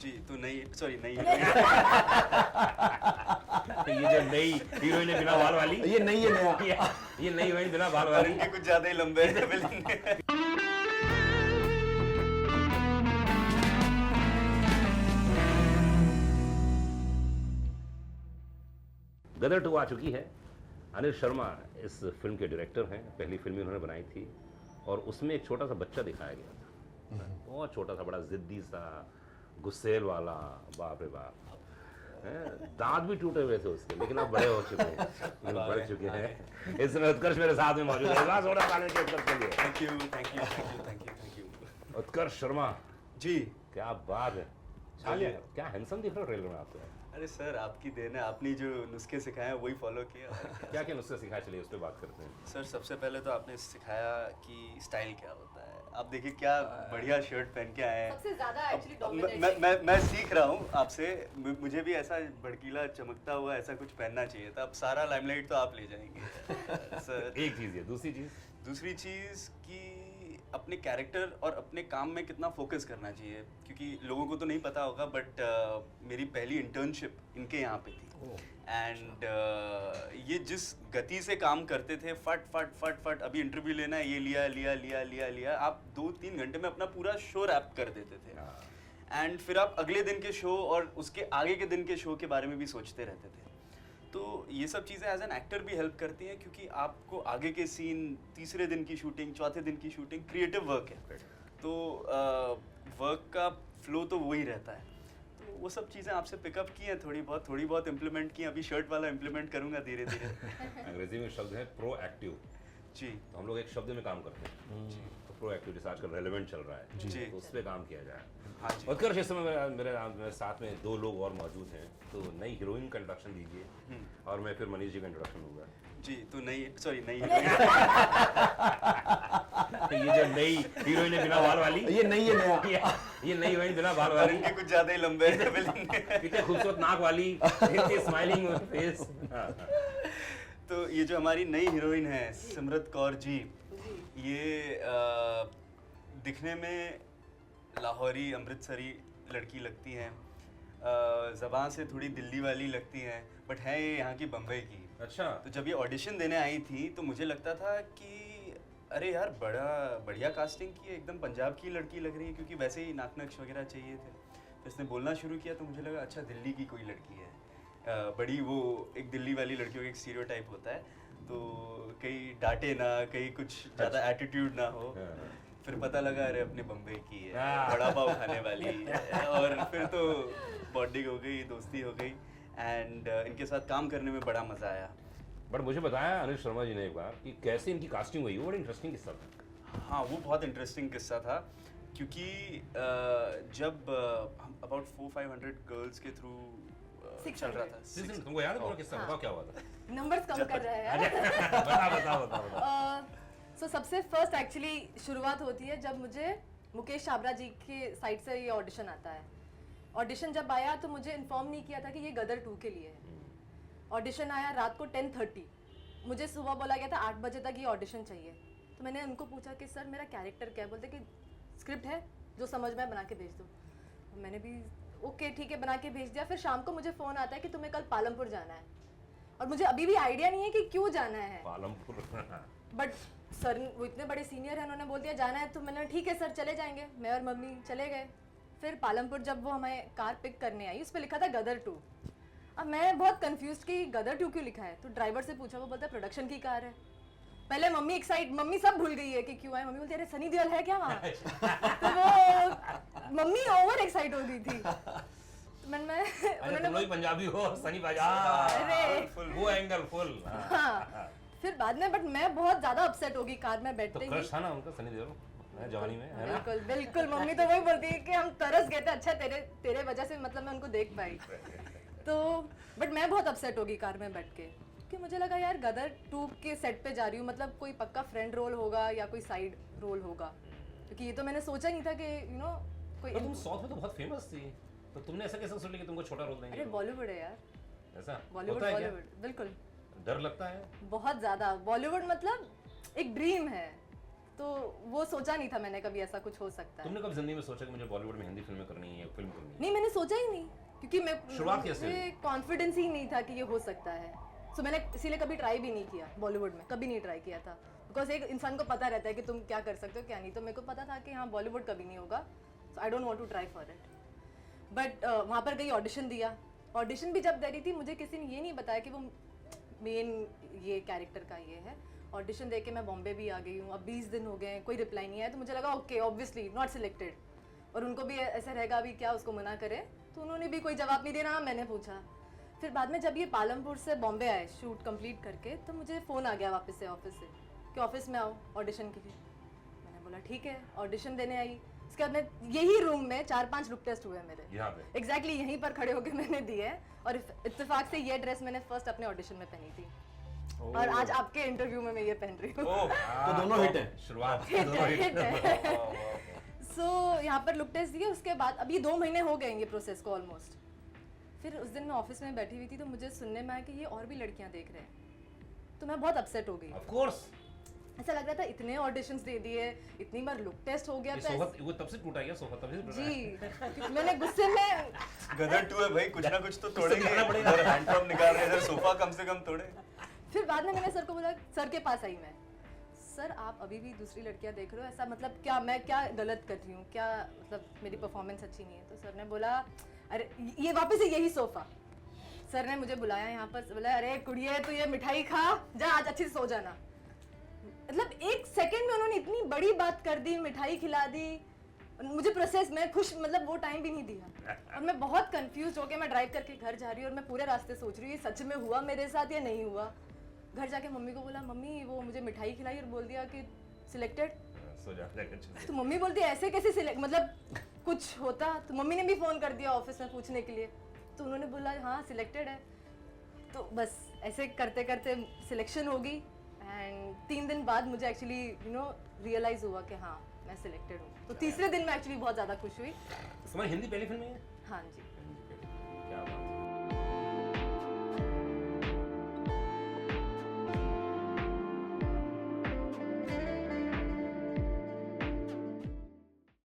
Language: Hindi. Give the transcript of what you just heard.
जी, तो नई सॉरी नई तो ये जो नई हीरोइन है बिना बाल वाली, ये नहीं है नया। ये नई हीरोइन बिना बाल और वाली। इनके कुछ ज्यादा ही लंबे हैं विलन। गदर 2 आ चुकी है। अनिल शर्मा इस फिल्म के डायरेक्टर हैं। पहली फिल्म उन्होंने बनाई थी और उसमें एक छोटा सा बच्चा दिखाया गया था, बहुत छोटा सा, बड़ा जिद्दी सा, गुस्सेल वाला, बाप रे बाप। दांत भी टूटे हुए थे उसके, लेकिन अब बड़े हो चुके हैं, बढ़ चुके हैं। इस समय उत्कर्ष मेरे साथ में मौजूद है। थोड़ा ताली के उत्कर्ष के लिए। Thank you thank you thank you thank you thank you. Utkarsh Sharma, ji क्या बात है, चलिए। क्या हैंडसम दिख रहा है ट्रेलर में आप तो। अरे सर, आपकी देन है, आपने जो नुस्खे सिखाए हैं वही फॉलो किया। क्या क्या नुस्खे सिखाए, चलिए उस पर बात करते हैं। सर, सबसे पहले तो आपने सिखाया कि स्टाइल क्या होता है। आप देखिए क्या बढ़िया शर्ट पहन के आए हैं। सबसे ज्यादा एक्चुअली अब डोमिनेटिंग। मैं सीख रहा हूँ आपसे। मुझे भी ऐसा भड़कीला चमकता हुआ ऐसा कुछ पहनना चाहिए था। अब सारा लाइमलाइट तो आप ले जाएंगे सर। एक चीज है, दूसरी चीज़ कि अपने कैरेक्टर और अपने काम में कितना फोकस करना चाहिए, क्योंकि लोगों को तो नहीं पता होगा बट मेरी पहली इंटर्नशिप इनके यहाँ पे थी। एंड ये जिस गति से काम करते थे, फट फट फट फट, अभी इंटरव्यू लेना है, ये लिया लिया लिया लिया लिया, आप 2-3 घंटे में अपना पूरा शो रैप कर देते थे। एंड फिर आप अगले दिन के शो और उसके आगे के दिन के शो के बारे में भी सोचते रहते थे। तो ये सब चीज़ें एज एन एक्टर भी हेल्प करती हैं, क्योंकि आपको आगे के सीन, तीसरे दिन की शूटिंग, चौथे दिन की शूटिंग, क्रिएटिव वर्क है, तो वर्क का फ्लो तो वही रहता है। तो वो सब चीज़ें आपसे पिकअप की हैं, थोड़ी बहुत इम्प्लीमेंट की हैं। अभी शर्ट वाला इम्प्लीमेंट करूँगा धीरे धीरे। अंग्रेजी में शब्द है प्रोएक्टिव। जी, तो हम लोग एक शब्द में काम करते हैं, तो प्रोएक्टिव जैसे आजकल रेलेवेंट चल रहा है, जी। तो उस पर काम किया जाए। हाँ जी। उत्कर्ष, इस समय मेरे साथ में 2 लोग और मौजूद हैं, तो नई हीरोइन का इंट्रोडक्शन दीजिए और मैं फिर मनीष जी का इंट्रोडक्शन होगा। जी, तो नई तो ये जो नई हीरोइन है बिना बाल वाली, ये नहीं है नया। ये नई हीरोइन बिना बाल और वाली, इनके कुछ ज़्यादा ही लंबे हैं विलन। कितने खूबसूरत नाक वाली, इतनी स्माइलिंग फेस। तो ये जो हमारी नई हीरोइन है सिमरत कौर जी, ये दिखने में लाहौरी अमृतसरी लड़की लगती हैं, ज़बान से थोड़ी दिल्ली वाली लगती हैं, बट है ये यहाँ की बम्बई की। अच्छा, तो जब ये ऑडिशन देने आई थी तो मुझे लगता था कि अरे यार, बड़ा बढ़िया कास्टिंग की है, एकदम पंजाब की लड़की लग रही है, क्योंकि वैसे ही नाक नक्श वगैरह चाहिए थे। तो इसने बोलना शुरू किया तो मुझे लगा अच्छा दिल्ली की कोई लड़की है। बड़ी वो एक दिल्ली वाली लड़कियों का एक स्टीरियोटाइप होता है, तो कहीं डांटे ना, कहीं कुछ ज़्यादा एटीट्यूड ना हो। फिर पता लगा अरे अपने बम्बई की है, बड़ा पाव खाने वाली है। और फिर तो बॉन्डिंग हो गई, दोस्ती हो गई, एंड इनके साथ काम करने में बड़ा मज़ा आया। बट मुझे बताया अनिल शर्मा जी ने एक बार कि कैसे इनकी कास्टिंग हुई, वो बड़ा इंटरेस्टिंग किस्सा था। हाँ, वो बहुत इंटरेस्टिंग किस्सा था, क्योंकि जब अबाउट 400-500 गर्ल्स के थ्रू चल रहा था। तुमको याद है पूरा किस्सा? बताओ क्या हुआ था। नंबर्स कम कर रहे हैं बताओ। सो सबसे फर्स्ट एक्चुअली शुरुआत होती है जब मुझे मुकेश छाबड़ा जी के साइड से ये ऑडिशन आता है। ऑडिशन जब आया तो मुझे इन्फॉर्म नहीं किया था कि ये गदर 2 के लिए है। ऑडिशन आया रात को 10:30, मुझे सुबह बोला गया था 8 बजे तक ये ऑडिशन चाहिए। तो मैंने उनको पूछा कि सर मेरा कैरेक्टर क्या है। बोलते कि स्क्रिप्ट है, जो समझ में बना के भेज दो। मैंने भी ओके ठीक है बना के भेज दिया। फिर शाम को मुझे फ़ोन आता है कि तुम्हें कल पालमपुर जाना है, और मुझे अभी भी आइडिया नहीं है कि क्यों जाना है पालमपुर। बट सर वो इतने बड़े सीनियर हैं, उन्होंने बोल दिया जाना है, तो मैंने ठीक है सर चले जाएंगे। मैं और मम्मी चले गए। फिर पालमपुर जब वो हमें कार पिक करने आई, उस पर लिखा था गदर 2। अब मैं बहुत कंफ्यूज कि गदर 2 क्यों लिखा है, तो ड्राइवर से पूछा, वो बोलता है प्रोडक्शन की कार है। पहले मम्मी सब भूल गई है कि क्यों आए। मम्मी बोलती है अरे सनी देओल है क्या वहाँ? तो वो मम्मी ओवर एक्साइट हो गई थी। तो उन्होंने पंजाबी हो, सनी बाजार, वो एंगल फुल। हाँ, फिर बाद में बट मैं बहुत ज्यादा अपसेट होगी कार में बैठते ही। तो क्रश था ना उनका सनी देओल जवानी में, है ना? बिल्कुल बिल्कुल। मम्मी तो वही बोलती है कि हम तरस गए थे, अच्छा तेरे वजह से मतलब मैं उनको देख पाई। तो बट मैं बहुत अपसेट होगी कार में बैठ के, कि मुझे लगा यार गदर 2 के सेट पे जा रही हूँ, मतलब कोई पक्का फ्रेंड रोल होगा या कोई साइड रोल होगा, क्योंकि ये तो मैंने सोचा नहीं था कि कोई। तुम साउथ में तो बहुत फेमस थी, तो तुमने ऐसा कैसे सोच लिया कि तुमको छोटा रोल देंगे? अरे बॉलीवुड है यार, ऐसा बॉलीवुड बिल्कुल। डर लगता है बहुत ज्यादा। बॉलीवुड मतलब एक ड्रीम है, तो वो सोचा नहीं था मैंने कभी ऐसा कुछ हो सकता है। तुमने कब जिंदगी में सोचा कि मुझे बॉलीवुड में हिंदी फिल्में करनी है, फिल्म करनी है? नहीं, मैंने सोचा ही नहीं, क्योंकि मैं शुरुआत कैसे हुई? कॉन्फिडेंस ही नहीं था कि ये हो सकता है। सो मैंने इसीलिए कभी ट्राई भी नहीं किया बॉलीवुड में, कभी नहीं ट्राई किया था। बिकॉज एक इंसान को पता रहता है कि तुम क्या कर सकते हो क्या नहीं, तो मेरे को पता था कि हाँ बॉलीवुड कभी नहीं होगा, so I don't want to try for it. But वहाँ पर गई, ऑडिशन दिया। ऑडिशन भी जब दे रही थी मुझे किसी ने ये नहीं बताया कि वो मेन ये कैरेक्टर का ये है। ऑडिशन दे के मैं बॉम्बे भी आ गई हूँ, अब 20 दिन हो गए हैं, कोई रिप्लाई नहीं आया, तो मुझे लगा ओके ऑब्वियसली नॉट सिलेक्टेड। और उनको भी ऐसा रहेगा अभी क्या उसको मना करे, तो उन्होंने भी कोई जवाब नहीं देना। मैंने पूछा, फिर बाद में जब ये पालमपुर से बॉम्बे आए शूट कंप्लीट करके, तो मुझे फ़ोन आ गया वापस से ऑफिस से कि ऑफिस में आओ ऑडिशन के लिए। मैंने बोला ठीक है, ऑडिशन देने आई। उसके बाद में यही रूम में 4-5 लुक टेस्ट हुए मेरे, यहाँ पे एग्जैक्टली यहीं पर खड़े होकर मैंने दिए। और इत्तेफाक से ये ड्रेस मैंने फर्स्ट अपने ऑडिशन में पहनी थी, और आज आपके इंटरव्यू में मैं ये पहन रही हूँ। तो दोनों हिट हैं। शुरुआत हिट दोनों है, हिट। हिट है। सो यहाँ पर लुक टेस्ट दिए, उसके बाद अभी 2 महीने हो गए ये प्रोसेस को ऑलमोस्ट। फिर उस दिन मैं ऑफिस में बैठी हुई थी, तो मुझे सुनने में आया कि ये और भी लड़कियां देख रहे हैं, तो मैं बहुत अपसेट हो गई। ऑफ कोर्स ऐसा लग रहा था इतने ऑडिशंस दे दिए, इतनी बार लुक टेस्ट हो गया, ये तो सोफा वो तब से टूटा गया, सोफा तब से टूटा जी है। क्योंकि मैंने गुस्से में गदर 2 है भाई, कुछ ना कुछ तो कुछ तो तोड़ेंगे। दिखाना पड़ेगा। इधर हैंड पंप निकाल रहे हैं, इधर सोफा कम से कम तोड़े। फिर बाद में मैंने सर को बोला, सर के पास आई मैं, सर आप अभी भी दूसरी लड़कियां देख रहे हो, ऐसा मतलब क्या मैं क्या गलत कर रही हूँ, क्या मतलब मेरी परफॉर्मेंस अच्छी नहीं है? तो सर ने बोला अरे ये वापस से यही सोफा, सर ने मुझे बुलाया यहाँ पर, बोला अरे कुड़िए तू ये मिठाई खा जा, आज अच्छे से सो जाना। मतलब 1 सेकंड में उन्होंने इतनी बड़ी बात कर दी, मिठाई खिला दी मुझे। प्रोसेस में खुश, मतलब वो टाइम भी नहीं दिया। और मैं बहुत कंफ्यूज होकर मैं ड्राइव करके घर जा रही हूँ, और मैं पूरे रास्ते सोच रही हूँ ये सच में हुआ मेरे साथ या नहीं हुआ। घर जाके मम्मी को बोला, मम्मी वो मुझे मिठाई खिलाई और बोल दिया कि सिलेक्टेड। सो जा अच्छे से। तो मम्मी बोलती ऐसे कैसे सिलेक्ट, मतलब कुछ होता। तो मम्मी ने भी फ़ोन कर दिया ऑफिस में पूछने के लिए, तो उन्होंने बोला हाँ सिलेक्टेड है। तो बस ऐसे करते करते सिलेक्शन होगी, एंड 3 दिन बाद मुझे एक्चुअली रियलाइज़ हुआ कि हाँ मैं सिलेक्टेड हूँ। तो तीसरे दिन मैं एक्चुअली बहुत ज़्यादा खुश हुई। तुम्हारी हिंदी पहली फिल्म है? हाँ जी। क्या बात है।